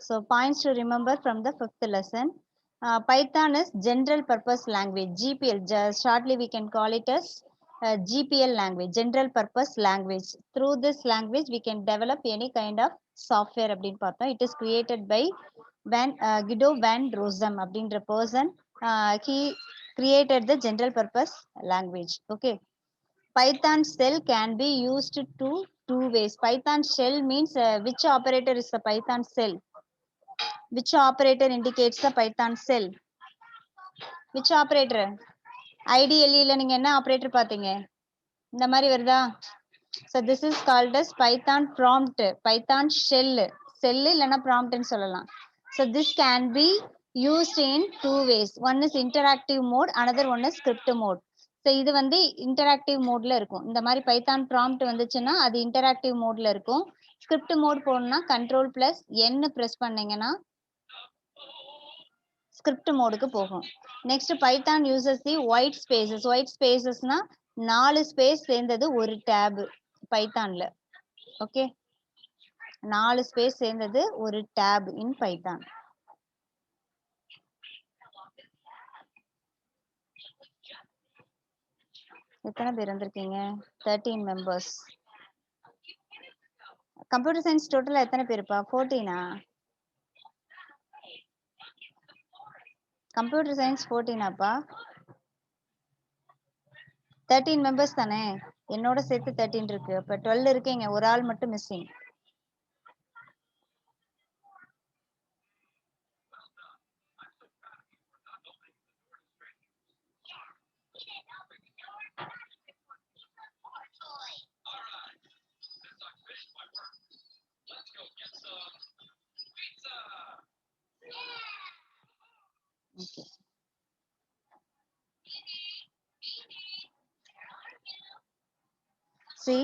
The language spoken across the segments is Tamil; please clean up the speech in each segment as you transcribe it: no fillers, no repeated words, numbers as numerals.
So points to remember from the fifth lesson. Python is general purpose language, GPL. Shortly we can call it as GPL language, general purpose language. Through this language we can develop any kind of software. It is created by Guido van Rossum அப்படின்ற person. He created the general purpose language. Okay. Python shell can be used to two ways. Python shell means which operator is the Python shell? Which operator indicates the Python shell? Which operator? IDLE ல நீங்க என்ன operator பாத்தீங்க? இந்த மாதிரி வருதா? So this is called as Python prompt, Python shell. Shell இல்லனா prompt ன்னு சொல்லலாம். So this can be used in two ways. One is interactive mode, another one is script mode. So இது வந்து interactive modeல இருக்கும். இந்த மாதிரி Python prompt வந்துச்சுன்னா அது interactive modeல இருக்கும். Script mode போகணும்னா Ctrl+N press பண்ணீங்கன்னா script mode க்கு போகும். Next Python uses the white spaces. White spacesனா 4 space சேர்ந்தது ஒரு tab பைத்தான்ல. ஓகே, 4 ஸ்பேஸ் சேர்ந்தது ஒரு tab in Python. எத்தனை பேர் வந்திருக்கீங்க? 13 members. கம்ப்யூட்டர் சயின்ஸ் டோட்டலா எத்தனை பேருப்பா? 14ஆ? கம்ப்யூட்டர் சயின்ஸ் 14ஆப்பா? 13 members தானே? என்னோட சேர்த்து 13 இருக்கு. அப்ப 12 இருக்கீங்க, ஒரு ஆள் மட்டும் missing. Okay. See,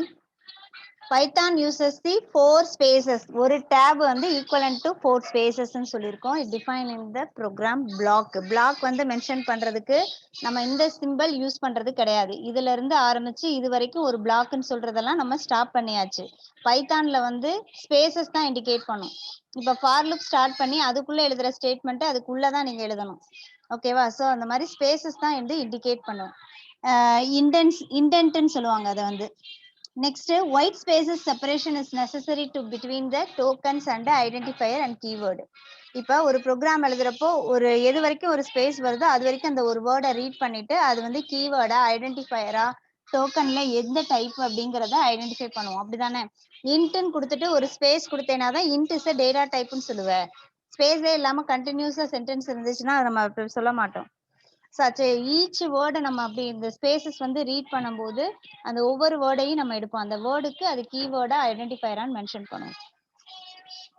Python uses the 4 spaces. ஒரு tab வந்து equivalent to 4 spaces ன்னு சொல்லியிருக்கோம். It define in the program block. Block வந்து mention பண்றதுக்கு நம்ம இந்த symbol யூஸ் பண்றது கிடையாது. இதுல இருந்து ஆரம்பிச்சு இது வரைக்கும் ஒரு blockன்னு சொல்றதெல்லாம் நம்ம ஸ்டாப் பண்ணியாச்சு. பைத்தான்ல வந்து spaces தான் indicate பண்ணும். இப்ப for loop ஸ்டார்ட் பண்ணி அதுக்குள்ள எழுதுற ஸ்டேட்மெண்ட் அதுக்குள்ளதான் நீங்க எழுதணும். ஓகேவா? ஸோ அந்த மாதிரி ஸ்பேசஸ் தான் வந்து இண்டிகேட் பண்ணும். இண்டென்ட்னு சொல்லுவாங்க அதை வந்து. Next, white spaces separation is necessary to between the tokens and identifier and keyword. இப்போ ஒரு ப்ரோக்ராம் எழுதுறப்போ ஒரு எது வரைக்கும் ஒரு ஸ்பேஸ் வருதோ அது வரைக்கும் அந்த ஒரு வேர்டை ரீட் பண்ணிட்டு அது வந்து கீவேர்டா, ஐடென்டிஃபையரா, டோக்கன்ல எந்த டைப் அப்படிங்கிறத ஐடென்டிஃபை பண்ணுவோம். அப்படிதானே? இன்ட்னு கொடுத்துட்டு ஒரு ஸ்பேஸ் கொடுத்தேனா தான் இன்ட் இஸ் டேட்டா டைப்னு சொல்லுவேன். ஸ்பேஸே இல்லாம கண்டினியூஸா சென்டென்ஸ் இருந்துச்சுன்னா நம்ம சொல்ல மாட்டோம். சச் ஈச் வேர்டை நம்ம அப்படி இந்த ஸ்பேசஸ் வந்து ரீட் பண்ணும்போது அந்த ஒவ்வொரு வேர்டையும் நம்ம எடுப்போம். அந்த வேர்டுக்கு அது கீவேர்டா ஐடென்டிஃபையரான்னு மென்ஷன் பண்ணுவோம்.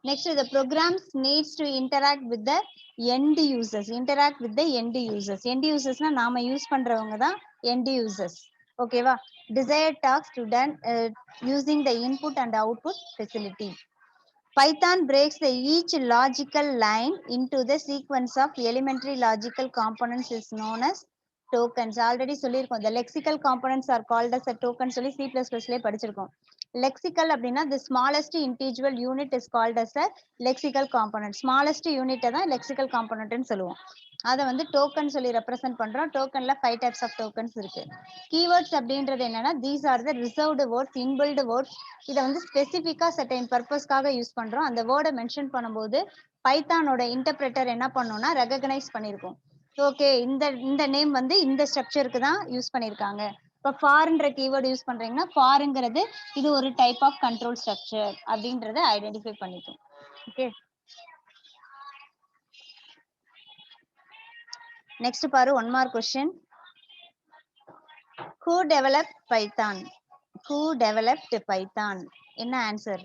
Next, the programs needs to interact with the end users. Interact with the end users. End usersனா நாம யூஸ் பண்றவங்க தான் end users. ஓகேவா? Desired tasks to done using the input and output facility. Python breaks the each logical line into the sequence of elementary logical components is known as tokens. Already சொல்லியிருக்கோம். The lexical components are called as a token சொல்லி C++லே படிச்சிருக்கோம். Lexical அப்படின்னா the smallest individual unit is called as a lexical component. Smallest unit தான் lexical component ன்னு சொல்லுவோம். அதை வந்து டோக்கன் சொல்லி ரெப்ரசென்ட் பண்றோம். டோக்கன்ல 5 டைப்ஸ் ஆஃப் டோக்கன்ஸ் இருக்கு. கீவேர்ட்ஸ் அப்படின்றது என்னன்னா these are the reserved words, inbuilt words. இதை வந்து ஸ்பெசிஃபிக்கா செர்டைன் பர்பஸ்க்காக யூஸ் பண்றோம். அந்த வேர்டை மென்ஷன் பண்ணும்போது பைத்தானோட இன்டர்பிரேட்டர் என்ன பண்ணும்னா ரெகக்னைஸ் பண்ணிருக்கும். ஓகே, இந்த நேம் வந்து இந்த ஸ்ட்ரக்சருக்கு தான் யூஸ் பண்ணிருக்காங்க. இப்போ ஃபார்ன்ற கீவேர்டு யூஸ் பண்றீங்கன்னா ஃபார்ங்கிறது இது ஒரு டைப் ஆஃப் கண்ட்ரோல் ஸ்ட்ரக்சர் அப்படின்றத ஐடென்டிஃபை பண்ணிக்கும். ஓகே, நெக்ஸ்ட் பாரு, one mark question. Who developed Python? Who developed Python? என்ன ஆன்சர்?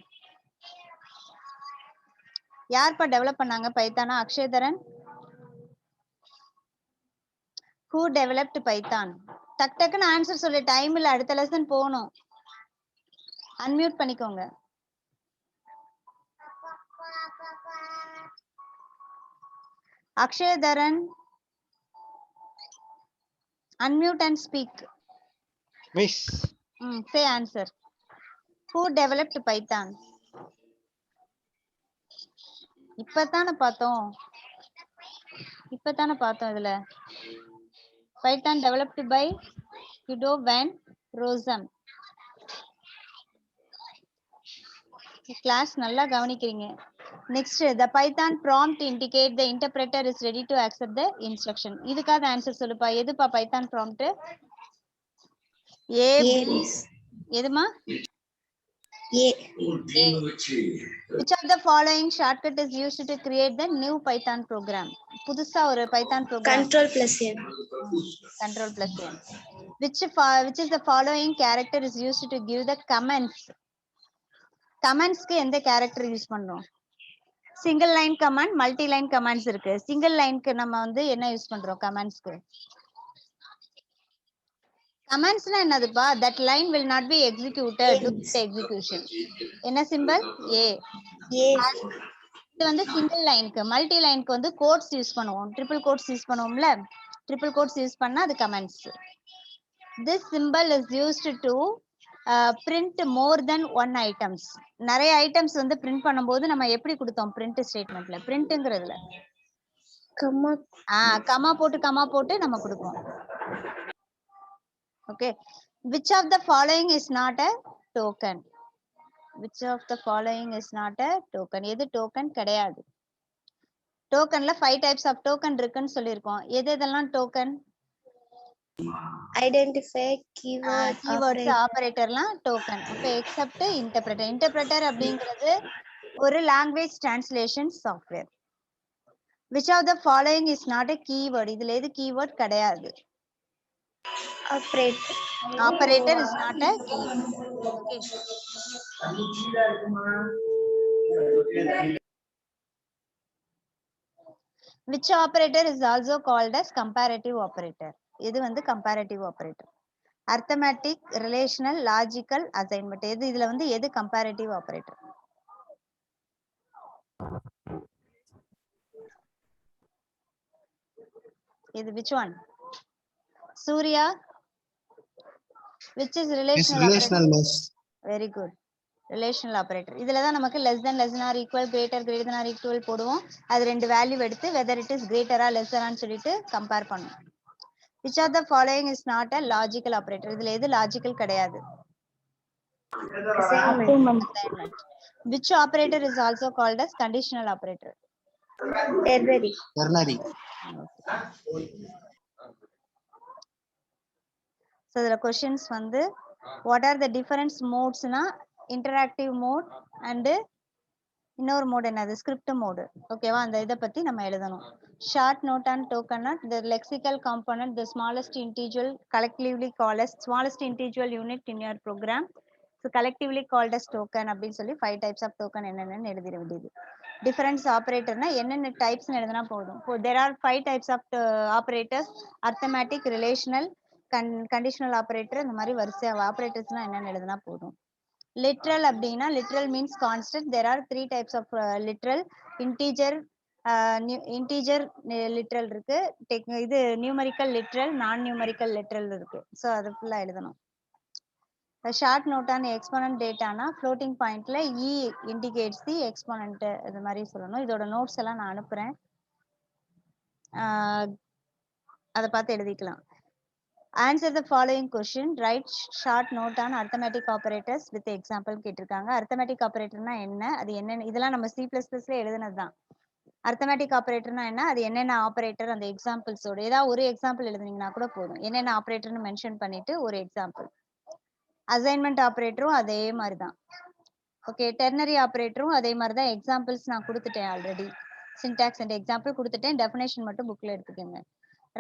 யார்ப்பா டெவலப் பண்ணாங்க பைத்தானா? அக்ஷயதரன். Who developed Python? டக் டக்குன்னு ஆன்சர் சொல்லு, டைம் இல்ல, அடுத்த லெசன் போகணும். அன்மியூட் பண்ணிக்கோங்க. அக்ஷயதரன், unmute and speak. Miss. Say answer. Who developed Python? இப்பதானே பார்த்தோம் இதுல. Python developed by Udo van Rossum. Class நல்லா கவனிக்கிறீங்க. Next the Python prompt indicate the interpreter is ready to accept the instruction. இதுக்காக ஆன்சர் சொல்லுப்பா. எதுப்பா Python prompt? A எதுமா? A. Which of the following shortcut is used to create the new Python program? புதுசா ஒரு Python program. Control+N. Control+N. Which is the following character is used to give the comments? Commentsக்கு எந்த character யூஸ் பண்றோம்? Single line command, multi line commands இருக்கு. சிங்கிள் லைனுக்கு நம்ம வந்து என்ன யூஸ் பண்றோம் கமாண்ட்ஸ்க்கு? கமாண்ட்ஸ்னா என்னதுப்பா? that line will not be executed during the execution. என்ன சிம்பல்? A. இது வந்து சிங்கிள் லைனுக்கு. மல்டி லைனுக்கு வந்து கோட்ஸ் யூஸ் பண்ணுவோம். ட்ரிபிள் கோட்ஸ் யூஸ் பண்ணுவோம்ல. ட்ரிபிள் கோட்ஸ் யூஸ் பண்ணா அது commands. This symbol is used to print more than one items. நிறைய ஐட்டம்ஸ் வந்து பிரிண்ட் பண்ணும்போது நம்ம எப்படி கொடுத்தோம் print ஸ்டேட்மென்ட்ல? பிரிண்ட்ங்கிறதுல கமா போட்டு நம்ம கொடுப்போம். Okay. Which of the following is not a token? Which of the following is not a token? எது டோக்கன் கிடையாது. டோக்கன்ல 5 types of token இருக்குன்னு சொல்லிருக்கோம். எதெல்லாம் டோக்கன்? Identifier, keyword, keywords, operatorலாம் டோக்கன். அப்ப except interpreter. Interpreter அப்படிங்கிறது ஒரு language translation software. Which of the following is not a keyword? இதுல எது keyword கிடையாது. Operator. Operator is not a keyword. Okay. Which operator is also called as comparative operator? இது வந்து comparative operator. Arithmetic, relational, logical, assignment. இதுல வந்து எது comparative operator? இது which one? Surya? Which is relational operator? Very good. Relational operator. இதுல தான் நமக்கு less than, less than or equal, greater, greater than or equal போடுவோம். அது ரெண்டு வேல்யூ எடுத்து whether it is greater or lesser ஆன்னு சொல்லிட்டு கம்பேர் பண்ணும். Which of the following is not a logical operator? இதுல எது logical கிடையாது? Assignment. Which operator is also called as conditional operator? Ternary. So the questions வந்து what are the different modes na? Interactive mode and இன்னொரு mode என்னது? Script mode. ஓகேவா? அந்த இத பத்தி நம்ம எழுதணும். Short note and token note, the lexical component, the smallest integer collectively called as smallest integer unit in your program. So collectively called as token அப்படின்னு சொல்லி 5 types of token என்னென்னு எழுதிட வேண்டியது. Difference operatorனா என்னென்ன டைப்ஸ் எழுதினா போதும். There are 5 types of operators: arithmetic, relational, conditional operator. இந்த மாதிரி வரிசையா ஆபரேட்டர்ஸ்னா என்னென்னு எழுதினா போதும். Literal அப்படின்னா literal means constant. There are 3 types of literal: integer literal இருக்கு, இது numerical literal, non numerical literal இருக்கு. ஸோ அது ஃபுல்லா எழுதணும். ஷார்ட் நோட்டான எக்ஸ்போனன்ட் டேட்டானா ஃப்ளோட்டிங் பாயிண்ட்ல இ இண்டிகேட்ஸ் தி எக்ஸ்போனன்ட். இது மாதிரி சொல்லணும். இதோட நோட்ஸ் எல்லாம் நான் அனுப்புறேன், அதை பார்த்து எழுதிக்கலாம். Answer the following question. Write short note on arithmetic operators with example கேட்டிருக்காங்க. அரித்தமெட்டிக் ஆபரேட்டர்னா என்ன, அது என்னென்ன, இதெல்லாம் நம்ம C++ல எழுதுனது தான். அரித்தமெட்டிக் ஆபரேட்டர்னா என்ன, அது என்னென்ன ஆபரேட்டர், அந்த எக்ஸாம்பிள்ஸோட ஏதாவது ஒரு எக்ஸாம்பிள் எழுதுனீங்கன்னா கூட போதும். என்னென்ன ஆபரேட்டர்னு மென்ஷன் பண்ணிட்டு ஒரு எக்ஸாம்பிள். அசைன்மெண்ட் ஆபரேட்டரும் அதே மாதிரி தான். ஓகே, டெர்னரி ஆபரேட்டரும் அதே மாதிரி தான். எக்ஸாம்பிள்ஸ் நான் கொடுத்துட்டேன் ஆல்ரெடி. சின்டாக்ஸ் அண்ட் எக்ஸாம்பிள் கொடுத்துட்டேன். டெஃபினேஷன் மட்டும் புக்ல எடுத்துக்கோங்க.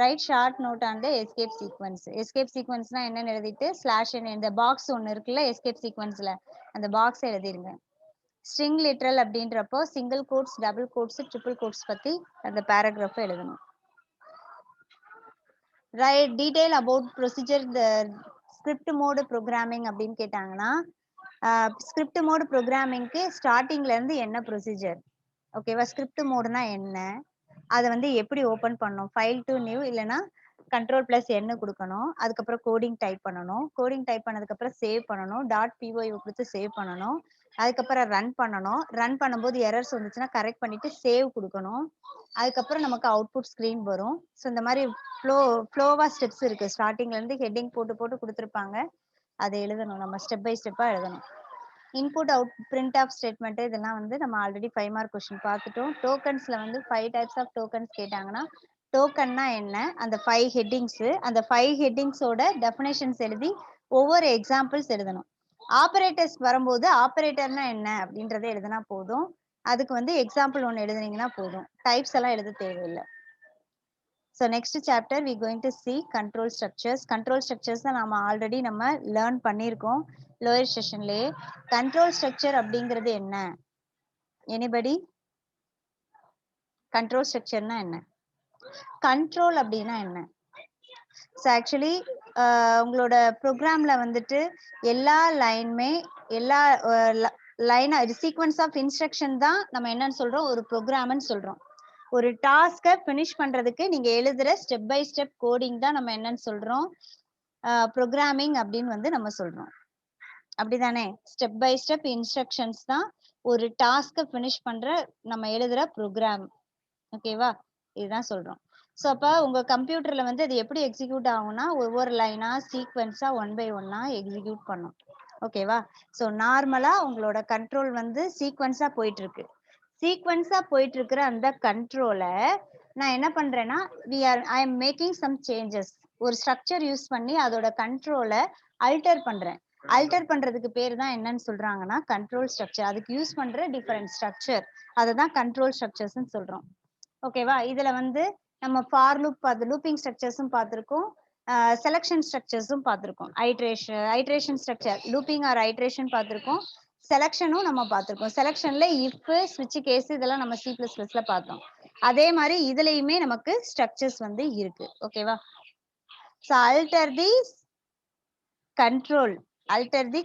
Write short note on the escape sequence. Escape சீக்வன்ஸ்னா என்னன்னு எழுதிட்டு ஸ்லாஷ் இந்த பாக்ஸ் ஒன்று இருக்குல்ல எஸ்கேப் சீக்வன்ஸ்ல, அந்த பாக்ஸ் எழுதிருங்க. ஸ்ட்ரிங் லிட்ரல் அப்படின்றப்போ single quotes, double quotes, triple quotes பத்தி அந்த பேராகிராஃப் எழுதணும். Write detail about procedure the script mode programming அப்படின்னு கேட்டாங்கன்னா, ஸ்கிரிப்ட் மோடு ப்ரோக்ராமிங்க்கு ஸ்டார்டிங்ல இருந்து என்ன ப்ரொசீஜர், ஓகேவா? ஸ்கிரிப்ட் மோடுனா என்ன, அதை வந்து எப்படி ஓபன் பண்ணணும், ஃபைல் டு நியூ இல்லைன்னா Ctrl+N கொடுக்கணும். அதுக்கப்புறம் கோடிங் டைப் பண்ணணும். கோடிங் டைப் பண்ணதுக்கு அப்புறம் சேவ் பண்ணணும். .py கொடுத்து சேவ் பண்ணணும். அதுக்கப்புறம் ரன் பண்ணணும். ரன் பண்ணும்போது எரர்ஸ் வந்துச்சுன்னா கரெக்ட் பண்ணிட்டு சேவ் குடுக்கணும். அதுக்கப்புறம் நமக்கு அவுட்புட் ஸ்க்ரீன் வரும். ஸோ இந்த மாரி ஃப்ளோவா ஸ்டெப்ஸ் இருக்கு. ஸ்டார்ட்டிங்ல இருந்து ஹெட்டிங் போட்டு போட்டு குடுத்துருப்பாங்க. அத எழுதணும். நம்ம ஸ்டெப் பை ஸ்டெப்பா எழுதணும். Input out print of statement இதெல்லாம் வந்து நம்ம ஆல்ரெடி 5 மார்க் கொஸ்டின் பார்த்துட்டோம். டோக்கன்ஸ்ல வந்து 5 டைப்ஸ் ஆஃப் டோக்கன்ஸ் கேட்டாங்கன்னா டோக்கன்னா என்ன, அந்த 5 ஹெட்டிங்ஸ், அந்த 5 ஹெட்டிங்ஸோட டெஃபினேஷன்ஸ் எழுதி ஒவ்வொரு எக்ஸாம்பிள்ஸ் எழுதணும். ஆபரேட்டர்ஸ் வரும்போது ஆபரேட்டர்னா என்ன அப்படின்றத எழுதினா போதும். அதுக்கு வந்து எக்ஸாம்பிள் ஒன்று எழுதுனீங்கன்னா போதும். டைப்ஸ் எல்லாம் எழுத தேவையில்லை. So next chapter we going to see control structures. Control structures தான் நம்ம ஆல்ரெடி நம்ம லேர்ன் பண்ணியிருக்கோம் லோயர் செஷன்லயே. கண்ட்ரோல் ஸ்ட்ரக்சர் அப்படிங்கிறது என்ன? எனிபடி? கண்ட்ரோல் ஸ்ட்ரக்சர்னா என்ன? கண்ட்ரோல் அப்படின்னா என்ன? ஸோ ஆக்சுவலி உங்களோட ப்ரோக்ராம்ல வந்துட்டு எல்லா லைனுமே எல்லா லைன் சீக்வன்ஸ் ஆஃப் இன்ஸ்ட்ரக்ஷன் தான் நம்ம என்னன்னு சொல்றோம், ஒரு ப்ரோக்ராம்னு சொல்றோம். ஒரு டாஸ்கை ஃபினிஷ் பண்றதுக்கு நீங்க எழுதுற ஸ்டெப் பை ஸ்டெப் கோடிங் தான் நம்ம என்னன்னு சொல்றோம், ப்ரோக்ராமிங் அப்படின்னு வந்து நம்ம சொல்றோம். அப்படிதானே? ஸ்டெப் பை ஸ்டெப் இன்ஸ்ட்ரக்ஷன்ஸ் தான் ஒரு டாஸ்கை ஃபினிஷ் பண்ற நம்ம எழுதுற ப்ரோக்ராம். ஓகேவா? இதுதான் சொல்றோம். ஸோ அப்போ உங்க கம்ப்யூட்டர்ல வந்து அது எப்படி எக்ஸிக்யூட் ஆகும்னா ஒவ்வொரு லைனா சீக்வன்ஸா 1 பை 1 எக்ஸிக்யூட் பண்ணும். ஓகேவா? ஸோ நார்மலா உங்களோட கண்ட்ரோல் வந்து சீக்வன்ஸா போயிட்டு இருக்கு. சீக்வன்ஸா போயிட்டு இருக்கிற அந்த கண்ட்ரோலை நான் என்ன பண்றேன்னா I am making some changes. ஒரு ஸ்ட்ரக்சர் யூஸ் பண்ணி அதோட கண்ட்ரோலை அல்டர் பண்றேன். அல்டர் பண்றதுக்கு பேர் தான் என்னன்னு சொல்றாங்கன்னா கண்ட்ரோல் ஸ்ட்ரக்சர். அதுக்கு யூஸ் பண்ற டிஃபரெண்ட் ஸ்ட்ரக்சர் அதை தான் கண்ட்ரோல் ஸ்ட்ரக்சர்ஸ்ன்னு சொல்றோம். ஓகேவா? இதுல வந்து நம்ம ஃபார் லூப் லூப்பிங் ஸ்ட்ரக்சர்ஸும் பார்த்துருக்கோம், செலக்ஷன் ஸ்ட்ரக்சர்ஸும் பார்த்துருக்கோம். Iteration structure looping or iteration பார்த்துருக்கோம். செலக்ஷனும் நம்ம பார்த்துருக்கோம். செலக்ஷன்ல இஃப் ஸ்விட்ச் கேஸ் இதெல்லாம் நம்ம C++ல பார்த்தோம். அதே மாதிரி இதுலயுமே நமக்கு ஸ்ட்ரக்சர்ஸ் வந்து இருக்கு. ஓகேவா? So அல்டர் the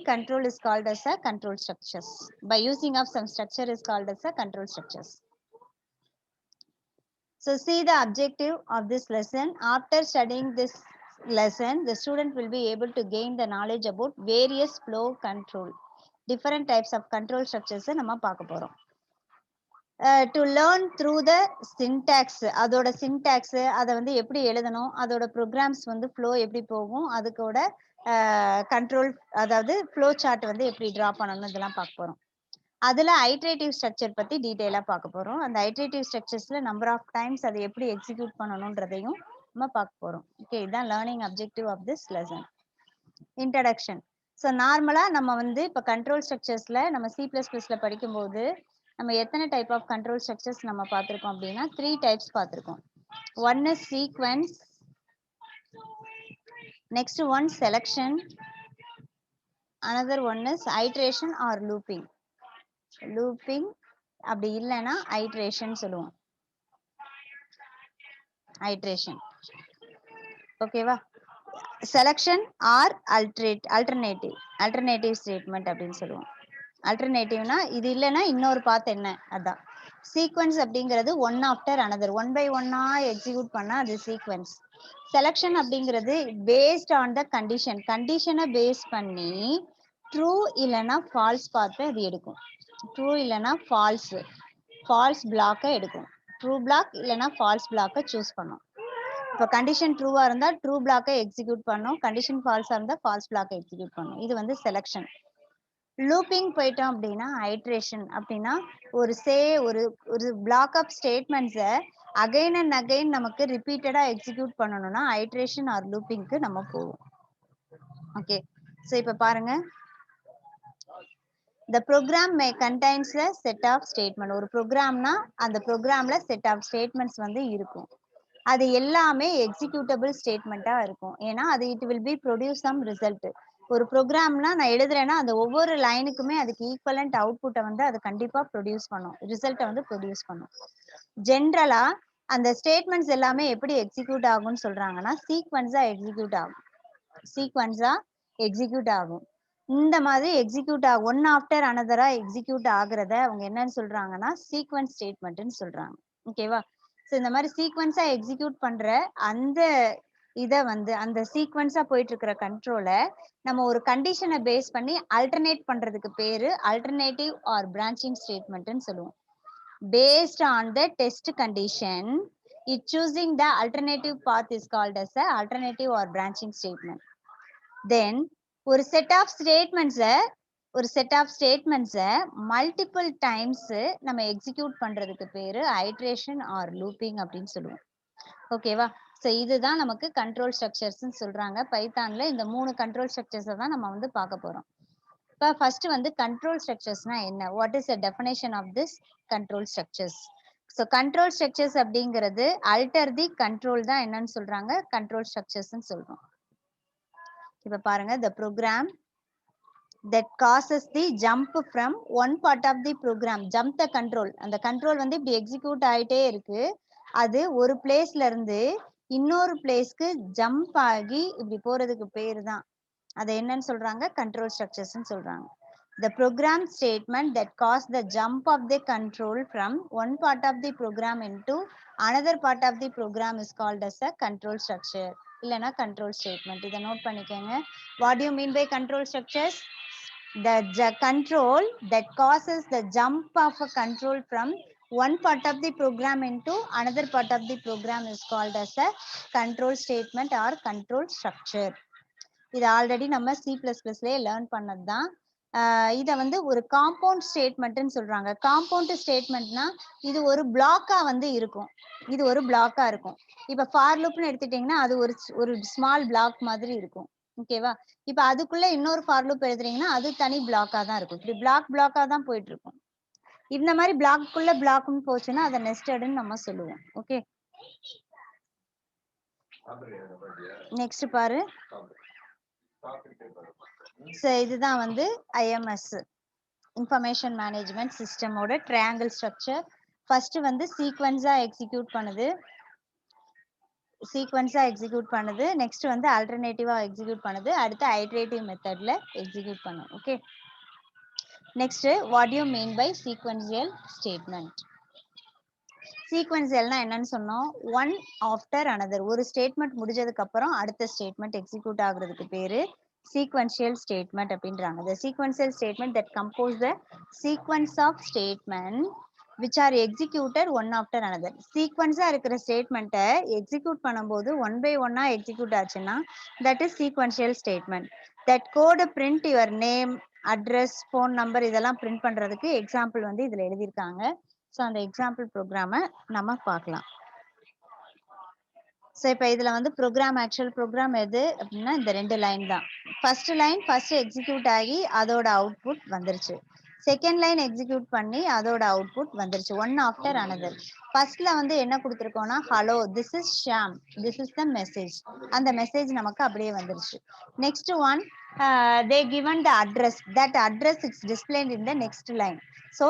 control is called as a control structures. By using of some structure is called as a control structures. So see the objective of this lesson. After studying this lesson, the student will be able to gain the knowledge about various flow control. Different types of control structures நம்ம பார்க்க போறோம். To learn through the syntax, அதோட syntax அதை வந்து எப்படி எழுதணும், அதோட ப்ரோக்ராம்ஸ் வந்து ஃப்ளோ எப்படி போகும், அதுக்கோட கண்ட்ரோல் அதாவது ஃப்ளோ சார்ட் வந்து எப்படி டிரா பண்ணணும் இதெல்லாம் பார்க்க போறோம். அதுல ஐட்ரேட்டிவ் ஸ்ட்ரக்சர் பத்தி டீடைலா பார்க்க போறோம். அந்த ஐட்ரேட்டிவ் ஸ்ட்ரக்சர்ஸ்ல நம்பர் ஆஃப் டைம்ஸ் அதை எப்படி எக்ஸிக்யூட் பண்ணணும்ன்றதையும் நம்ம பார்க்க போறோம். ஓகே, இதுதான் learning objective of this lesson. Introduction. So நார்மலா நம்ம வந்து இப்போ கண்ட்ரோல் ஸ்ட்ரக்சர்ஸ்ல நம்ம C++ல படிக்கும்போது நம்ம எத்தனை டைப் ஆஃப் கண்ட்ரோல் ஸ்ட்ரக்சர்ஸ் நம்ம பார்த்துருக்கோம் அப்படின்னா 3 டைப்ஸ் பார்த்துருக்கோம். One is sequence, next one selection, another one is iteration or looping. அப்படி இல்லைன்னா ஐட்ரேஷன் சொல்லுவோம். ஐட்ரேஷன். ஓகேவா? செலக்ஷன் ஆர் அல்டர்னேட்டிவ் ஸ்டேட்மெண்ட் அப்படின்னு சொல்லுவோம். அல்டர்னேட்டிவ்னா இது இல்லைன்னா இன்னொரு பாத் என்ன, அதான். சீக்வன்ஸ் அப்படிங்கிறது one after another, 1 by 1 execute பண்ணா அது சீக்வன்ஸ். செலக்ஷன் அப்படிங்கிறது பேஸ்ட் ஆன் த கண்டிஷனை பேஸ் பண்ணி ட்ரூ இல்லைன்னா ஃபால்ஸ் பார்த்து அது எடுக்கும். ட்ரூ இல்லைன்னா ஃபால்ஸ் பிளாக்கை எடுக்கும். ட்ரூ பிளாக் இல்லைன்னா ஃபால்ஸ் பிளாக்கை சூஸ் பண்ணும். இப்போ கண்டிஷன் ட்ரூவா இருந்தா ட்ரூ பிளாக்கை எக்ஸிக்யூட் பண்ணும், கண்டிஷன் ஃபால்ஸா இருந்தா ஃபால்ஸ் பிளாக்கை எக்ஸிக்யூட் பண்ணும். இது வந்து செலக்ஷன். லூப்பிங் போயிட்டோம் அப்படின்னா ஐட்ரேஷன் அப்படின்னா ஒரு பிளாக் ஆஃப் ஸ்டேட்மெண்ட்ஸை அகைன் அண்ட் அகைன் நமக்கு ரிப்பீட்டடா எக்ஸிக்யூட் பண்ணணும்னா ஐட்ரேஷன் ஆர் லூப்பிங்க்கு நம்ம போவோம். ஓகே, ஸோ இப்போ பாருங்க, the program may contains a set of statement. ஒரு ப்ரோக்ராம்னா அந்த ப்ரோக்ராம்ல செட் ஆஃப் ஸ்டேட்மெண்ட்ஸ் வந்து இருக்கும். அது எல்லாமே எக்ஸிக்யூட்டபிள் ஸ்டேட்மெண்ட்டா இருக்கும். ஏன்னா அது it will be produce some result. ஒரு ப்ரோக்ராம்னா நான் எழுதுறேன்னா அந்த ஒவ்வொரு லைனுக்குமே அதுக்கு ஈக்குவலண்ட் அவுட்புட்டை வந்து அது கண்டிப்பா ப்ரொடியூஸ் பண்ணும், ரிசல்ட்டை வந்து ப்ரொடியூஸ் பண்ணும். ஜென்ரலா அந்த ஸ்டேட்மெண்ட்ஸ் எல்லாமே எப்படி எக்ஸிக்யூட் ஆகும்னு சொல்றாங்கன்னா சீக்வன்ஸா எக்ஸிக்யூட் ஆகும். இந்த மாதிரி எக்ஸிக்யூட் ஆகும், ஒன் ஆஃப்டர் அனதரா எக்ஸிக்யூட் ஆகுறத அவங்க என்னன்னு சொல்றாங்கன்னா சீக்வன்ஸ் ஸ்டேட்மெண்ட்னு சொல்றாங்க. ஓகேவா? ஸோ இந்த மாதிரி சீக்வன்ஸா எக்ஸிக்யூட் பண்ற அந்த இத வந்து அந்த சீக்வன்ஸா போயிட்டு இருக்கிற கண்ட்ரோலை நம்ம ஒரு கண்டிஷனை பேஸ் பண்ணி அல்டர்னேட் பண்றதுக்கு பேரு அல்டர்னேட்டிவ் ஆர் பிரான்ச்சிங் ஸ்டேட்மெண்ட்னு சொல்லுவோம். Based on the test condition, it choosing the alternative path is called as a alternative or branching statement. Then ஒரு set of statements multiple times நம்ம எக்ஸிக்யூட் பண்றதுக்கு பேரு ஐட்ரேஷன் ஆர் லூப்பிங் அப்படின்னு சொல்லுவோம். ஓகேவா? ஸோ இதுதான் நமக்கு கண்ட்ரோல் ஸ்ட்ரக்சர்ஸ்ன்னு சொல்றாங்க. பைத்தான்ல இந்த 3 கண்ட்ரோல் ஸ்ட்ரக்சர்ஸை தான் நம்ம வந்து பார்க்க போறோம். இப்போ ஃபர்ஸ்ட் வந்து கண்ட்ரோல் ஸ்ட்ரக்சர்ஸ்னா என்ன? What is the definition of this control structures? So control structures அப்படிங்கிறது அல்டர் தி கண்ட்ரோல் தான் என்னன்னு சொல்றாங்க, கண்ட்ரோல் ஸ்ட்ரக்சர்ஸ்ன்னு சொல்றோம். இப்போ பாருங்க, the program that causes the jump from one part of the program, jump the control. அந்த கண்ட்ரோல் வந்து இப்படி எக்ஸிக்யூட் ஆயிட்டே இருக்கு. அது ஒரு பிளேஸ்ல இருந்து இன்னொரு பிளேஸ்க்கு ஜம்ப் ஆகி இப்படி போறதுக்கு பேரு தான் அதை என்னன்னு சொல்றாங்க, கண்ட்ரோல் ஸ்ட்ரக்சர்ஸ்ன்னு சொல்றாங்க. The program statement that cause the jump of the control from one part of the program into another part of the program is called as a control structure இல்லனா control statement. இத நோட் பண்ணிக்கங்க. What do you mean by control structures? The control that causes the jump of a control from one part of the program into another part of the program is called as a control statement or control structure. இது ஆல்ரெடி நம்ம C++லயே லேர்ன் பண்ணதுதான். இத வந்து ஒரு காம்பவுண்ட் ஸ்டேட்மெண்ட்னு சொல்றாங்க. காம்பவுண்ட் ஸ்டேட்மெண்ட்னா இது ஒரு பிளாக்கா வந்து இருக்கும். இது ஒரு பிளாக்கா இருக்கும். இப்ப ஃபார் லூப்னு எடுத்துட்டீங்கன்னா அது ஒரு ஸ்மால் பிளாக் மாதிரி இருக்கும். ஓகேவா? இப்ப அதுக்குள்ள இன்னொரு ஃபார் லூப் எழுதுறீங்கன்னா அது தனி பிளாக்கா தான் இருக்கும். இப்படி பிளாக்கா தான் போயிட்டு இருக்கும். இந்த மாதிரி பிளாக்குள்ள பிளாக்னு போச்சுன்னா அதை நெஸ்டட்னு நம்ம சொல்லுவோம். ஓகே, நெக்ஸ்ட் பாரு. ஸோ இதுதான் வந்து ஐஎம்எஸ், இன்ஃபர்மேஷன் மேனேஜ்மெண்ட் சிஸ்டமோட ட்ரையாங்கிள் ஸ்ட்ரக்சர். ஃபர்ஸ்ட் வந்து சீக்வன்ஸா எக்ஸிக்யூட் பண்ணுது, நெக்ஸ்ட் வந்து ஆல்டர்னேட்டிவா எக்ஸிக்யூட் பண்ணுது, அடுத்து ஐட்ரேட்டிவ் மெத்தட்ல எக்ஸிக்யூட் பண்ணும். Okay, next what you mean by sequential statement? சீக்வென்ஷியல்னா என்னன்னு சொன்னோம், ஒன் ஆஃப்டர் அனதர், ஒரு ஸ்டேட்மெண்ட் முடிஞ்சதுக்கு அப்புறம் அடுத்த ஸ்டேட்மெண்ட் எக்ஸிக்யூட் ஆகுறதுக்கு பேரு சீக்வென்ஷியல் ஸ்டேட்மெண்ட் அப்படின்றாங்க. The sequential statement that compose the sequence of statement which are executed one after another. சீக்வென்ஸா இருக்கிற ஸ்டேட்மெண்ட்டை எக்ஸிக்யூட் பண்ணும்போது ஒன் பை ஒன்னா எக்ஸிக்யூட் ஆச்சுன்னா that is sequential statement. That code print your name, address, phone number இதெல்லாம் பிரிண்ட் பண்றதுக்கு எக்ஸாம்பிள் வந்து இதுல எழுதியிருக்காங்க. ஸோ அந்த எக்ஸாம்பிள் ப்ரோக்ராமை நம்ம பார்க்கலாம். ஸோ இப்போ இதுல வந்து ஆக்சுவல் ப்ரோக்ராம் எது அப்படின்னா இந்த 2 லைன் தான். ஃபர்ஸ்ட் லைன் எக்ஸிக்யூட் ஆகி அதோட அவுட்புட் வந்துருச்சு. செகண்ட் லைன் எக்ஸிக்யூட் பண்ணி அதோட அவுட்புட் வந்துருச்சு, ஒன் ஆஃப்டர் அனதர். ஃபர்ஸ்ட்ல வந்து என்ன கொடுத்துருக்கோம்னா hello this is Sham, this is the message, அந்த மெசேஜ் நமக்கு அப்படியே வந்துருச்சு. Next one they given the address, that address is displayed in the next line. So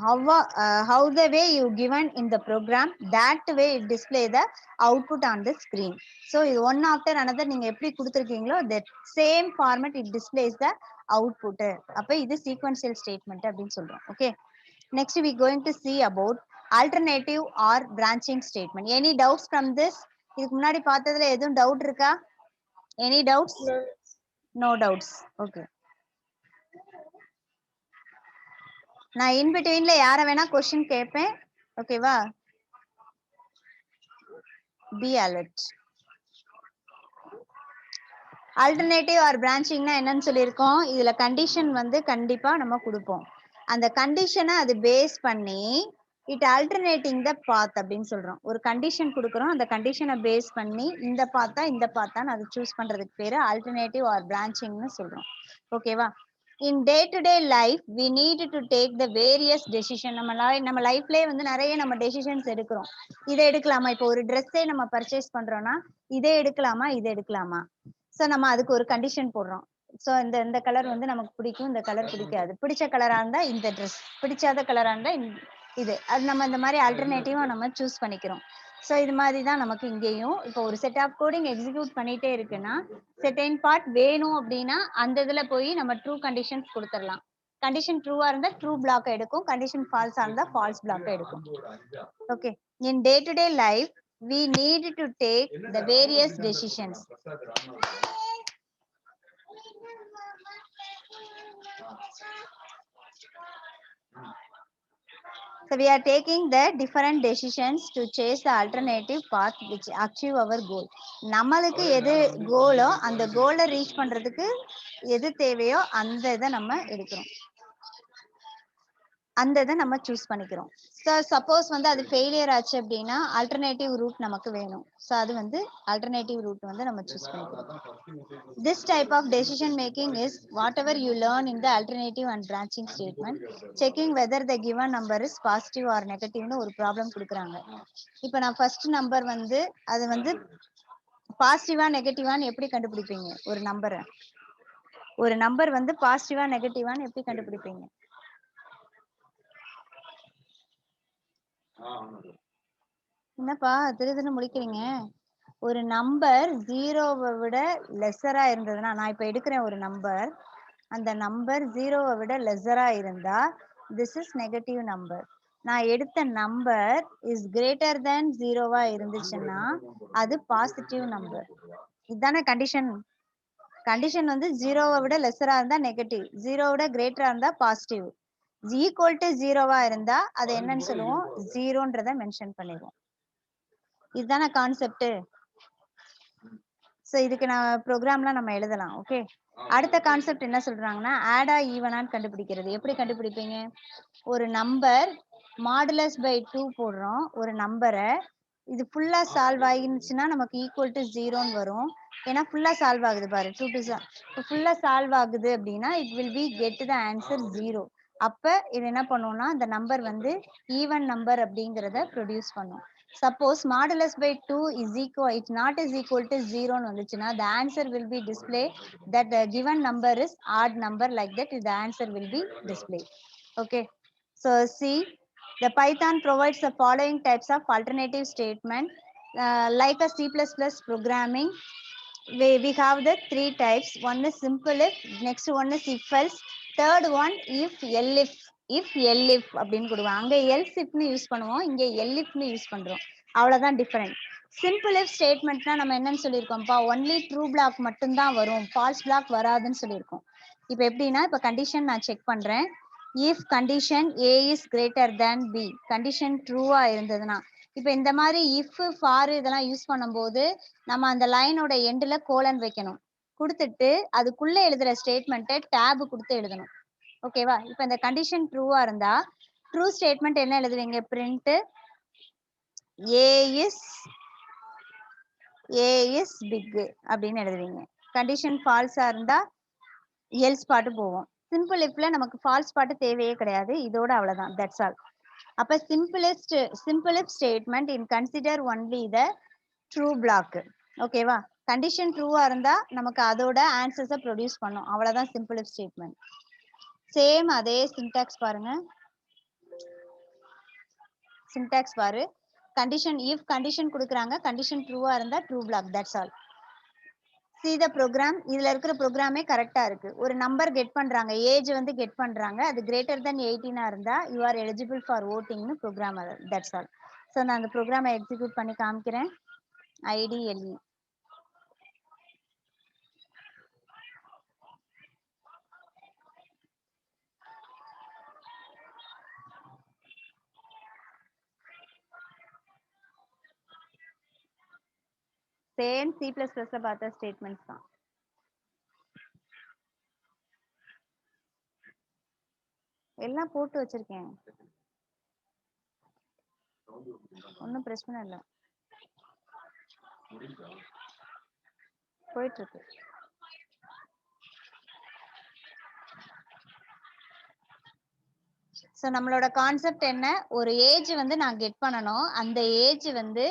how the way you given in the program, that way it display the output on the screen. So one after another நீங்க எப்படி கொடுத்திருக்கீங்களோ that same format it displays the output. அப்ப இது sequential statement அப்படின்னு சொல்றோம். Okay, next we going to see about alternative or branching statement. Any doubts from this? இதுக்கு முன்னாடி பார்த்ததுல எதுவும் டவுட் இருக்கா? Any doubts? No doubts. Okay, நான் in betweenல யார வேணா கொஸ்டின் கேட்பேன். ஓகேவா? Be alert. ஆல்டர்னேட்டிவ் ஆர் பிரான்ச்சிங்னா என்னன்னு சொல்லியிருக்கோம், இதுல கண்டிஷன் வந்து கண்டிப்பா நம்ம கொடுப்போம். அந்த கண்டிஷனை அது பேஸ் பண்ணி இட் ஆல்டர்னேட்டிங் த பாத் அப்படின்னு சொல்றோம். ஒரு கண்டிஷன் கொடுக்குறோம், அந்த கண்டிஷனை பேஸ் பண்ணி இந்த பாத்தான் அது சூஸ் பண்றதுக்கு பேரு ஆல்டர்னேட்டிவ் ஆர் பிரான்ச்சிங்னு சொல்றோம். ஓகேவா? In day to day life we need to take the various decision. நம்ம லைஃப்லயே வந்து நிறைய நம்ம டெசிஷன்ஸ் எடுக்கிறோம். இதை எடுக்கலாமா, இப்போ ஒரு ட்ரெஸ்ஸே நம்ம பர்ச்சேஸ் பண்றோம்னா இதை எடுக்கலாமா இதை எடுக்கலாமா, ஸோ நம்ம அதுக்கு ஒரு கண்டிஷன் போடுறோம். ஸோ இந்த கலர் வந்து நமக்கு பிடிக்கும், இந்த கலர் பிடிக்காது, பிடிச்ச கலரா இருந்தா இந்த ட்ரெஸ், பிடிக்காத கலரா இருந்தா இது, அது நம்ம இந்த மாதிரி ஆல்டர்னேட்டிவா நம்ம சூஸ் பண்ணிக்கிறோம். ஸோ இது மாதிரி தான் நமக்கு இங்கேயும் இப்போ ஒரு செட் ஆஃப் கோடிங் எக்ஸிக்யூட் பண்ணிட்டே இருக்குன்னா செகண்ட் பார்ட் வேணும் அப்படின்னா அந்த இதுல போய் நம்ம ட்ரூ கண்டிஷன்ஸ் கொடுத்துடலாம். கண்டிஷன் ட்ரூவா இருந்தா ட்ரூ பிளாக் எடுக்கும், கண்டிஷன் ஃபால்ஸா இருந்தா ஃபால்ஸ் பிளாக் எடுக்கும். Okay, in day to day life we need to take the various decisions. So we are taking the different decisions to chase the alternative path which achieve our goal. நம்மளுக்கு எது கோலோ அந்த கோலை ரீச் பண்றதுக்கு எது தேவையோ அந்த இதை நம்ம எடுக்கிறோம், அந்த இதை நம்ம சூஸ் பண்ணிக்கிறோம். ஸோ சப்போஸ் வந்து அது ஃபெயிலியர் ஆச்சு அப்படின்னா ஆல்டர்னேட்டிவ் ரூட் நமக்கு வேணும். ஸோ அது வந்து ஆல்டர்னேட்டிவ் ரூட் வந்து நம்ம சூஸ் பண்ணிக்கிறோம். This type of decision making is whatever you learn in the alternative and branching statement, checking whether the given number is positive or negative னு ஒரு ப்ராப்ளம் கொடுக்குறாங்க. இப்போ நான் ஃபர்ஸ்ட் நம்பர் வந்து அது வந்து பாசிட்டிவா நெகட்டிவான்னு எப்படி கண்டுபிடிப்பீங்க? ஒரு நம்பர் வந்து பாசிட்டிவா நெகட்டிவான்னு எப்படி கண்டுபிடிப்பீங்க? என்னப்பா திருதுன்னு முடிக்கிறீங்க? ஒரு நம்பர் ஜீரோவை விட லெஸரா இருந்ததுன்னா, நான் இப்ப எடுக்கிறேன் ஒரு நம்பர், அந்த நம்பர் ஜீரோவை விட லெஸரா இருந்தா திஸ் இஸ் நெகட்டிவ் நம்பர். நான் எடுத்த நம்பர் இஸ் கிரேட்டர் தேன் ஜீரோவா இருந்துச்சுன்னா அது பாசிட்டிவ் நம்பர். இதுதானே கண்டிஷன். கண்டிஷன் வந்து ஜீரோவை விட லெஸரா இருந்தா நெகட்டிவ், ஜீரோவை விட கிரேட்டரா இருந்தா பாசிட்டிவ். ஈக்குவல் டு ஜீரோவா இருந்தா அது என்னன்னு சொல்லுவோம்? ஜீரோன்றத மென்ஷன் பண்ணிடுவோம். இதுதானே கான்செப்ட். ஸோ இதுக்கு நான் ப்ரோக்ராம்லாம் நம்ம எழுதலாம். ஓகே, அடுத்த கான்செப்ட் என்ன சொல்றாங்கன்னா ஆடா ஈவனான்னு கண்டுபிடிக்கிறது. எப்படி கண்டுபிடிப்பீங்க? ஒரு நம்பர் மாடுலஸ் பை 2 போடுறோம் ஒரு நம்பரை, இது ஃபுல்லா சால்வ் ஆகிருந்துச்சுன்னா நமக்கு ஈக்குவல் டு ஜீரோன்னு வரும். ஏன்னா ஃபுல்லா சால்வ் ஆகுது பாரு, 2 to ஃபுல்லா சால்வ் ஆகுது அப்படின்னா it will be get the answer 0. அப்ப இது என்ன பண்ணுவோம்னா இந்த நம்பர் வந்து ஈவன் நம்பர் அப்படிங்கிறத ப்ரொடியூஸ் பண்ணும். Suppose modulus by 2 is equal it not is equal to ஜீரோன்னு வந்துச்சுன்னா the answer will be display that the given number is odd number, like that the answer will be displayed. Okay, so see, the Python provides the following types of alternative statement like a C++ programming. We have the 3 types. One is simple if, next one is if else, third one if elif. if elif அப்படின்னு கொடுவோம். அங்க else ifனு யூஸ் பண்ணுவோம், இங்க elifனு யூஸ் பண்றோம். அவ்வளவுதான் டிஃபரெண்ட். சிம்பிள் இஃப் ஸ்டேட்மெண்ட்னா நம்ம என்னன்னு சொல்லியிருக்கோம்ப்பா, ஒன்லி ட்ரூ பிளாக் மட்டும்தான் வரும், ஃபால்ஸ் பிளாக் வராதுன்னு சொல்லியிருக்கோம். இப்போ எப்படின்னா, இப்போ கண்டிஷன் நான் செக் பண்றேன். If condition A is greater than B, condition ட்ரூவா இருந்ததுன்னா, இப்போ இந்த மாதிரி இஃப் ஃபார் இதெல்லாம் யூஸ் பண்ணும்போது நம்ம அந்த லைனோட எண்டில் கோலன் வைக்கணும், கொடுத்துட்டு அதுக்குள்ள எழுதுற ஸ்டேட்மெண்ட்டை டேப் கொடுத்து எழுதணும். ஓகேவா? இப்போ இந்த கண்டிஷன் ட்ரூவா இருந்தா ட்ரூ ஸ்டேட்மெண்ட் என்ன எழுதுவீங்க? பிரிண்ட் ஏ இஸ் பிக் அப்படின்னு எழுதுவீங்க. கண்டிஷன் ஃபால்ஸா இருந்தா எல்ஸ் பாட்டு போவோம். சிம்பிள் இஃப்ல நமக்கு ஃபால்ஸ் பாட்டு தேவையே கிடையாது, இதோட அவ்வளவுதான், தட்ஸ் ஆல். அப்ப simple if statement in consider only the true black. ஓகேவா? கண்டிஷன் ட்ரூவா இருந்தா நமக்கு அதோட ஆன்சர்ஸை ப்ரொடியூஸ் பண்ணும், அவ்வளவுதான் சிம்பிள் இஃப் ஸ்டேட்மெண்ட். சேம் அதே சின்டாக்ஸ் பாருங்க. சின்டாக்ஸ் பாரு. கண்டிஷன் இஃப் கண்டிஷன் கொடுக்குறாங்க, கண்டிஷன் ட்ரூவா இருந்தா true black, that's all. see the program. இதுல இருக்கிற ப்ரோக்ராமே கரெக்டா இருக்கு. ஒரு நம்பர் கெட் பண்றாங்க, ஏஜ் வந்து கெட் பண்றாங்க, அது கிரேட்டர் தென் 18 இருந்தா யூ ஆர் எலிஜிபிள் ஃபார் ஓட்டிங்னு ப்ரோக்ராம், தட்ஸ் ஆல். ஸோ நான் அந்த ப்ரோக்ராமை எக்ஸிக்யூட் பண்ணி காமிக்கிறேன். IDLE. சேம் C++ல பார்த்த ஸ்டேட்மெண்ட்ஸ் தான். எல்லாம் போட்டு வச்சிருக்கேன், ஒன்னும் பிரச்சனை இல்லை, போயிட்டு இருக்கு. ஸோ நம்மளோட கான்செப்ட் என்ன? ஒரு ஏஜ் வந்து நான் கெட் பண்ணணும், அந்த ஏஜ் வந்து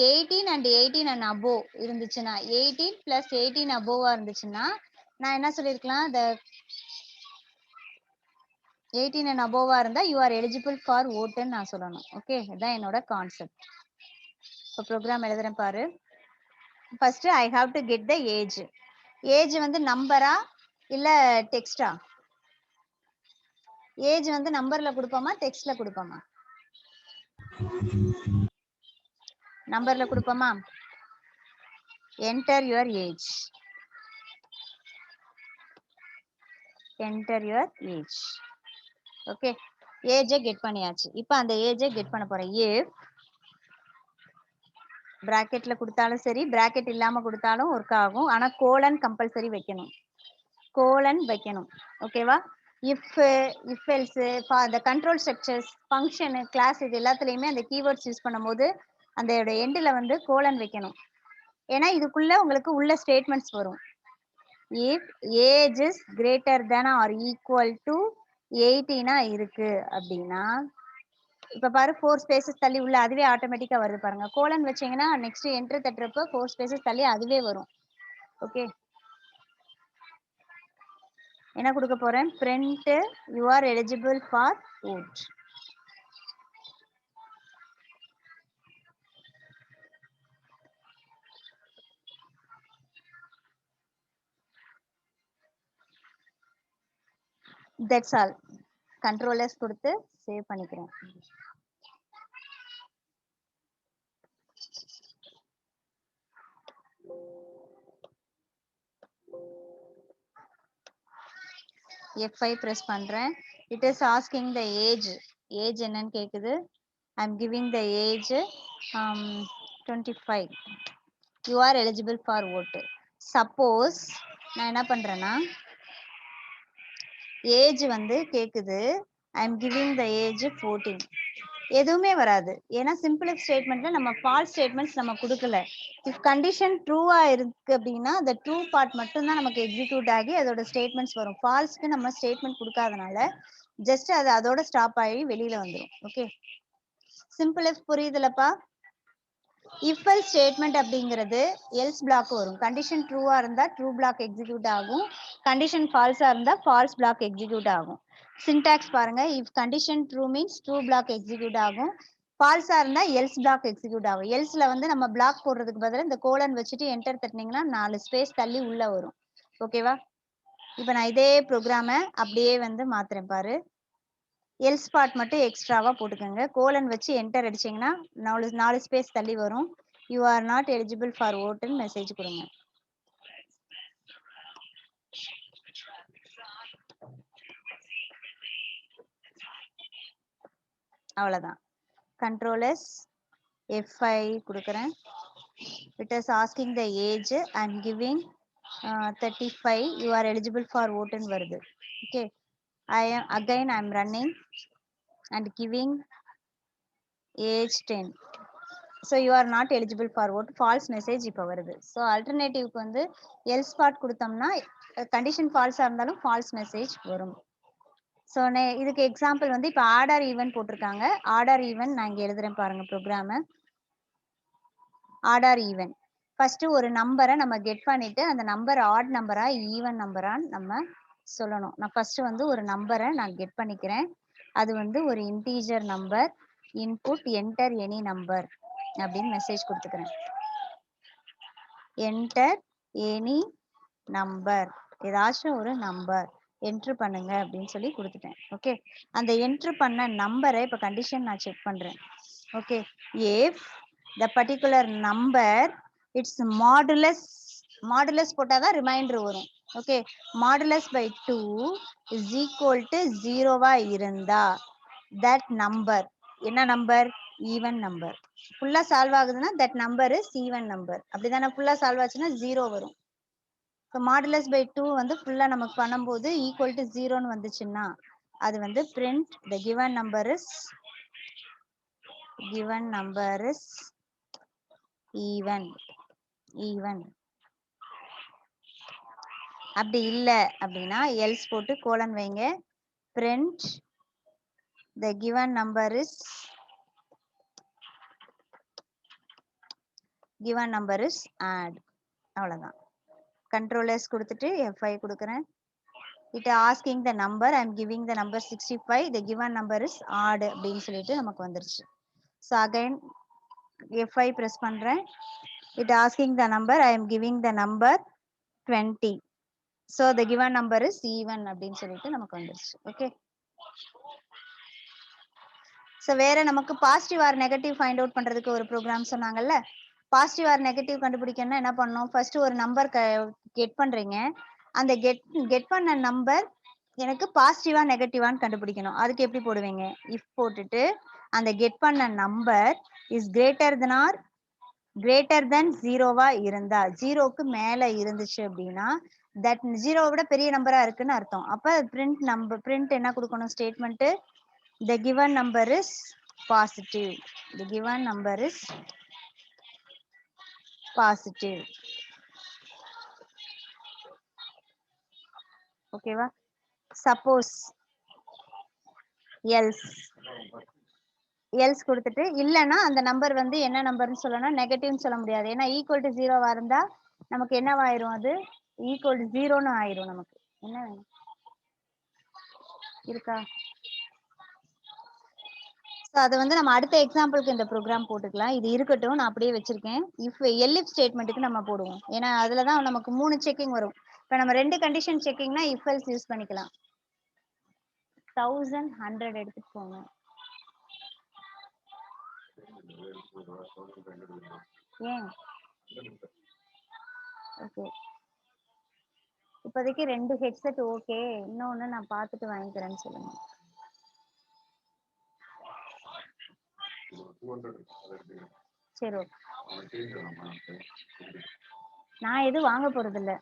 18 and 18 and above இருந்துச்சுன்னா, 18 plus 18 above இருந்துச்சுன்னா நான் என்ன சொல்லியிருக்கலாம், the 18 and above இருந்தா யூ ஆர் எலிஜிபிள் ஃபார் ஓட்டுன்னு நான் சொல்லணும். ஓகே, இதுதான் என்னோட கான்செப்ட். இப்போ ப்ரோக்ராம் எழுதுறேன் பாரு. First I have to get the age. Age வந்து நம்பரா இல்ல டெக்ஸ்டா? ஏஜ் வந்து நம்பர்ல கொடுப்போமா டெக்ஸ்ட்ல கொடுப்போமா? நம்பர்ல கொடுப்போமா? enter your age. enter your age. Okay, ஏஜை கெட் பண்ணியாச்சு. இப்போ அந்த ஏஜை கெட் பண்ண போறேன். if பிராக்கெட்ல கொடுத்தாலும் சரி, பிராக்கெட் இல்லாம கொடுத்தாலும் ஒர்க் ஆகும். ஆனா கோலன் கம்பல்சரி வைக்கணும், கோலன் வைக்கணும். ஓகேவா? இஃப், இஃப் எல்ஸ், அந்த கண்ட்ரோல் ஸ்ட்ரக்சர்ஸ், ஃபங்க்ஷனு, கிளாஸ், இது எல்லாத்துலயுமே அந்த கீவேர்ட்ஸ் யூஸ் பண்ணும்போது அந்த எண்டில் வந்து கோலன் வைக்கணும். ஏன்னா இதுக்குள்ள உங்களுக்கு உள்ள ஸ்டேட்மெண்ட்ஸ் வரும். If age is greater than or equal to 18 இருக்கு அப்படின்னா, இப்ப பாரு 4 ஸ்பேசஸ் தள்ளி உள்ள அதுவே ஆட்டோமேட்டிக்கா வருது பாருங்க. கோலன் வச்சீங்கன்னா நெக்ஸ்ட் என்டர் தட்டுறப்ப 4 ஸ்பேசஸ் தள்ளி அதுவே வரும். ஓகே, என்ன கொடுக்க போறேன்? print you are eligible for vote. that's all. control s கொடுத்து சேவ் பண்ணிக்கிறேன். F5 press பண்றேன். it is asking the age. age என்னன்னு கேக்குது. I'm giving the age 25. you are eligible for vote. suppose நான் என்ன பண்றேன்னா, ஏஜ் வந்து கேக்குது, I'm giving the age 14. எதுவுமே வராது. ஏன்னா சிம்பிள் இஃப் ஸ்டேட்மெண்ட்ல நம்ம ஃபால்ஸ் ஸ்டேட்மெண்ட்ஸ் நம்ம கொடுக்கல. இஃப் கண்டிஷன் ட்ரூவா இருக்கு அப்படின்னா அந்த ட்ரூ பார்ட் மட்டும் தான் நமக்கு எக்ஸிக்யூட் ஆகி அதோட ஸ்டேட்மெண்ட்ஸ் வரும். ஃபால்ஸ்க்கு நம்ம ஸ்டேட்மெண்ட் கொடுக்காதனால ஜஸ்ட் அது அதோட ஸ்டாப் ஆகி வெளியில வந்துடும். ஓகே, சிம்பிள் இஃப் புரியுதுலப்பா? இஃப் எல்ஸ் ஸ்டேட்மெண்ட் அப்படிங்கிறது எல்ஸ் பிளாக் வரும். கண்டிஷன் ட்ரூவா இருந்தா ட்ரூ பிளாக் எக்ஸிக்யூட் ஆகும், கண்டிஷன் ஃபால்ஸா இருந்தா ஃபால்ஸ் பிளாக் எக்ஸிக்யூட் ஆகும். சின்டாக்ஸ் பாருங்க. If condition true means true block execute ஆகும், ஃபால்ஸா இருந்தா எல்ஸ் பிளாக் எக்ஸிக்யூட் ஆகும். எல்ஸ்ல வந்து நம்ம பிளாக் போடுறதுக்கு பதிலா இந்த கோலன் வச்சுட்டு என்டர் தட்டினீங்கன்னா 4 ஸ்பேஸ் தள்ளி உள்ள வரும். ஓகேவா? இப்போ நான் இதே ப்ரோக்ராமை அப்படியே வந்து மாத்துறேன் பாரு. எல்ஸ் பார்ட் மட்டும் எக்ஸ்ட்ராவா போட்டுக்கோங்க. கோலன் வச்சு என்டர் அடிச்சீங்கன்னா 4 ஸ்பேஸ் தள்ளி வரும். You are not eligible for ஓட்டுன்னு மெசேஜ் கொடுங்க. அவ்வளவுதான். கண்ட்ரோல் எஸ், F5 கொடுக்குறேன். it is asking the age, I'm giving 35. you are eligible for vote ன்னு வருது. okay, I'm running and giving age 10. so you are not eligible for vote, false message இப்ப வருது. so alternative வந்து else part கொடுத்தோம்னா condition false இருந்தாலும் false message வரும். so இதுக்கு எக்ஸாம்பிள் வந்து இப்ப ஆர்டர் ஈவன் போட்டிருக்காங்க. ஆர்டர் ஈவன் நான் இங்க எழுதுறேன் பாருங்க ப்ரோக்ராம. ஆர்டர் ஈவன் ஃபர்ஸ்ட் ஒரு நம்பரை நம்ம கெட் பண்ணிட்டு அந்த நம்பர் ஆட் நம்பரா ஈவன் நம்பரான்னு நம்ம சொல்லணும். நான் ஃபர்ஸ்ட் வந்து ஒரு நம்பரை நான் கெட் பண்ணிக்கிறேன். அது வந்து ஒரு integer number. Input enter any number அப்படின்னு மெசேஜ் கொடுத்துக்கிறேன். என்டர் எனி நம்பர், ஏதாச்சும் ஒரு நம்பர் என்ட்ரு பண்ணுங்க அப்படின்னு சொல்லி கொடுத்துட்டேன். ஓகே, அந்த என்ட்ரு பண்ண நம்பரை இப்போ கண்டிஷன் நான் செக் பண்றேன். Okay, if the particular number its modulus போட்டாதான் ரிமைண்டர் வரும். Okay, modulus by 2 is equal to 0வா இருந்தா that number என்ன நம்பர்? Even number. ஃபுல்லா சால்வ் ஆகுதுன்னா that number is even number. அப்படிதானே? ஃபுல்லா சால்வ் ஆச்சுன்னா 0 வரும். இப்போ modulus by 2 வந்து ஃபுல்லா நமக்கு பண்ணும்போது ஈக்குவல் டு 0ன்னு வந்துச்சுன்னா அது வந்து print the given number is even. அப்படி இல்ல அப்படின்னா எல்ஸ் போட்டு கோலன் வைங்க. print the given number is add. அவ்வளவுதான். control s கொடுத்துட்டு F5 கொடுக்குறேன். it asking the number, I'm giving the number 65, the given number is odd அப்படின்னு சொல்லிட்டு நமக்கு வந்துருச்சு. so again F5 press பண்றேன். it asking the number, I am giving the number 20. so the given number is even அப்படின்னு சொல்லிட்டு நமக்கு வந்துருச்சு. ஓகே, ஸோ வேற நமக்கு positive or negative find out பண்றதுக்கு ஒரு ப்ரோக்ராம் சொன்னாங்கல்ல. பாசிட்டிவ் ஆர் நெகட்டிவ் கண்டுபிடிக்கணும்னா என்ன பண்ணணும்? ஃபர்ஸ்ட் ஒரு நம்பர் கெட் பண்றீங்க. அந்த கெட் பண்ண நம்பர் எனக்கு பாசிட்டிவா நெகட்டிவான்னு கண்டுபிடிக்கணும். அதுக்கு எப்படி போடுவீங்க? இஃப் போட்டுட்டு அந்த கெட் பண்ண number is greater than or greater than ஜீரோவா இருந்தா, ஜீரோக்கு மேல இருந்துச்சு அப்படின்னா தட் ஜீரோவை விட பெரிய நம்பரா இருக்குன்னு அர்த்தம். அப்ப பிரிண்ட் என்ன கொடுக்கணும்? Statement the given number is positive. The given number is positive. Okay va? Suppose else கொடுத்துட்டு இல்லனா அந்த நம்பர் வந்து என்ன நம்பர்னு சொல்லணும்? நெகட்டிவ்னு சொல்ல முடியாது. ஏன்னா ஈக்குவல் டு 0வா இருந்தா நமக்கு என்னவாயிரும்? அது ஈக்குவல் டு 0ன்னு ஆயிரும். நமக்கு என்ன வேணும் இருக்கா? ஸோ அது வந்து நம்ம அடுத்த எக்ஸாம்பிளுக்கு இந்த ப்ரோக்ராம் போட்டுக்கலாம். இது இருக்கட்டும், நான் அப்படியே வச்சிருக்கேன். எல்இஃப் ஸ்டேட்மெண்ட்டுக்கு நம்ம போடுவோம். ஏன்னா அதுல தான் நமக்கு 3 செக்கிங் வரும். இப்போ நம்ம 2 கண்டிஷன் செக்கிங்னா இஃப் எல்ஸ் யூஸ் பண்ணிக்கலாம். 1100 எடுத்துட்டு போங்க. ஏன்? ஓகே, இப்போதைக்கு 2 ஹெட்செட் ஓகே, இன்னொன்னு நான் பார்த்துட்டு வாங்கிக்கிறேன்னு சொல்லுங்க. சரி ஓகே, நான் எதுவும் வாங்க போறது இல்ல.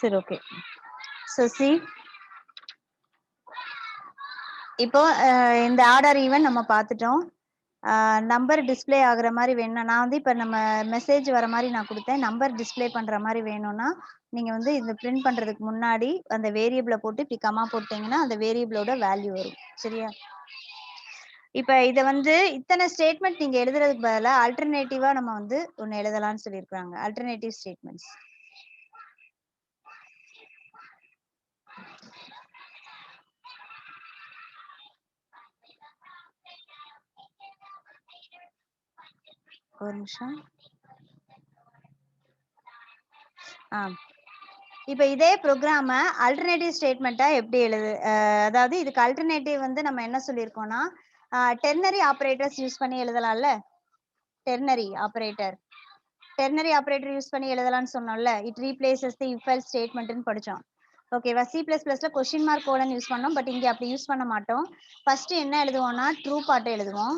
சரி ஓகே. ஸோ சி இப்போ இந்த ஆர்டர் ஈவன் நம்ம பார்த்துட்டோம். நம்பர் டிஸ்பிளே ஆகுற மாதிரி வேணும். நான் வந்து இப்போ நம்ம மெசேஜ் வர மாதிரி நான் கொடுத்தேன். நம்பர் டிஸ்பிளே பண்ற மாதிரி வேணும்னா நீங்க வந்து இந்த பிரிண்ட் பண்றதுக்கு முன்னாடி அந்த வேரியபிளை போட்டு இப்படி கமா போட்டீங்கன்னா அந்த வேரியபிளோட வேல்யூ வரும். சரியா? இப்ப இத வந்து இத்தனை ஸ்டேட்மெண்ட் நீங்க எழுதுறதுக்கு பதிலா ஆல்டர்னேட்டிவா நம்ம வந்து ஒன்னு எழுதலாம்னு சொல்லியிருக்காங்க. Alternative statements. ஒரு நிமிஷம். இப்ப இதே ப்ரோக்ராம ஆல்டர்னேட்டிவ் ஸ்டேட்மெண்ட்டா எப்படி அதாவது இதுக்கு ஆல்டர்னேட்டிவ் வந்து நம்ம என்ன சொல்லியிருக்கோம்னா டெர்னரி ஆபரேட்டர்ஸ் யூஸ் பண்ணி எழுதலாம்ல. டெர்னரி ஆபரேட்டர் யூஸ் பண்ணி எழுதலாம்னு சொன்னோம்ல. It replaces the if else ஸ்டேட்மெண்ட்னு படிச்சோம். ஓகேவா? C++ல கொஸ்டின் மார்க் கோலன் யூஸ் பண்ணோம். பட் இங்க அப்படி யூஸ் பண்ண மாட்டோம். ஃபர்ஸ்ட் என்ன எழுதுவோம்னா ட்ரூ பார்ட் எழுதுவோம்.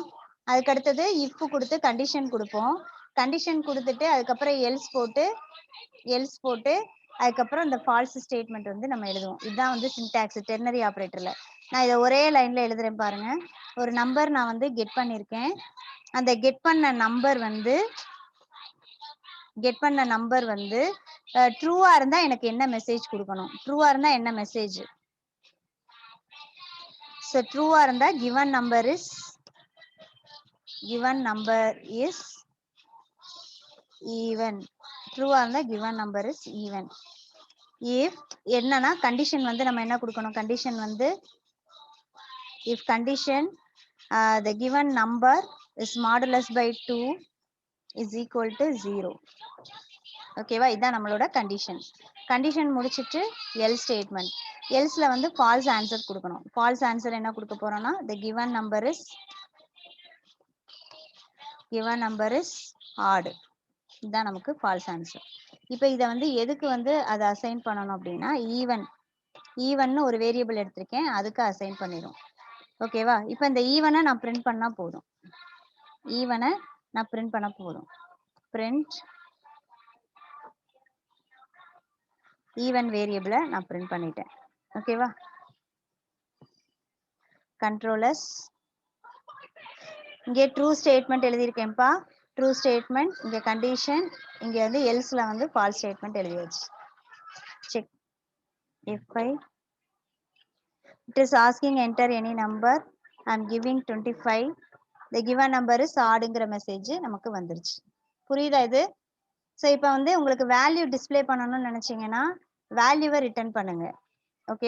அதுக்கு அடுத்தது இஃப் கொடுத்து கண்டிஷன் கொடுப்போம். கண்டிஷன் கொடுத்துட்டு அதுக்கப்புறம் எல்ஸ் போட்டு அதுக்கப்புறம் இந்த ஃபால்ஸ் ஸ்டேட்மெண்ட் வந்து நம்ம எழுதுவோம். இதுதான் வந்து சின்டாக்ஸ் டெர்னரி ஆபரேட்டர்ல. நான் இதை ஒரே லைன்ல எழுதுறேன் பாருங்க. ஒரு நம்பர் நான் வந்து கெட் பண்ணிருக்கேன். அந்த கெட் பண்ண நம்பர் வந்து ட்ரூவா இருந்தா எனக்கு என்ன மெசேஜ் கொடுக்கணும்? ட்ரூவா இருந்தா என்ன மெசேஜ்? So ட்ரூவா இருந்தா given number is even. ட்ரூவா இருந்தா given number is even. if என்னன்னா கண்டிஷன் வந்து நம்ம என்ன கொடுக்கணும்? கண்டிஷன் வந்து if condition the given number is modulus by 2 is equal to 0. ஓகேவா? இதான் நம்மளோட கண்டிஷன். கண்டிஷன் முடிச்சிட்டு எல் ஸ்டேட்மெண்ட். எல்ஸ்ல வந்து ஃபால்ஸ் ஆன்சர் கொடுக்கணும். ஃபால்ஸ் ஆன்சர் என்ன கொடுக்க போறோம்னா the given number is odd. இதுதான் நமக்கு ஃபால்ஸ் ஆன்சர். இப்போ இதை வந்து எதுக்கு வந்து அதை அசைன் பண்ணணும் அப்படின்னா ஈவன் ஒரு வேரியபிள் எடுத்திருக்கேன், அதுக்கு அசைன் பண்ணிடும். ஓகேவா? இப்போ இந்த ஈவனை நான் பிரிண்ட் பண்ணா போதும். பிரிண்ட் ஈவன் வேரியபிளை நான் பிரிண்ட் பண்ணிட்டேன். ஓகேவா? கண்ட்ரோலஸ் இங்கே ட்ரூ ஸ்டேட்மெண்ட் எழுதியிருக்கேன்ப்பா. ட்ரூ ஸ்டேட்மெண்ட், இங்க கண்டிஷன், இங்க வந்து எல்ஸ்ல வந்து ஃபால்ஸ் ஸ்டேட்மெண்ட் எழுதியாச்சு. Check. if it is asking enter any number, I am giving 25. the given number is oddங்கிற மெசேஜ் நமக்கு வந்துருச்சு. புரியுதா இது? ஸோ இப்போ வந்து உங்களுக்கு வேல்யூ டிஸ்பிளே பண்ணணும்னு நினைச்சீங்கன்னா வேல்யூவை ரிட்டர்ன் பண்ணுங்க. ஓகே.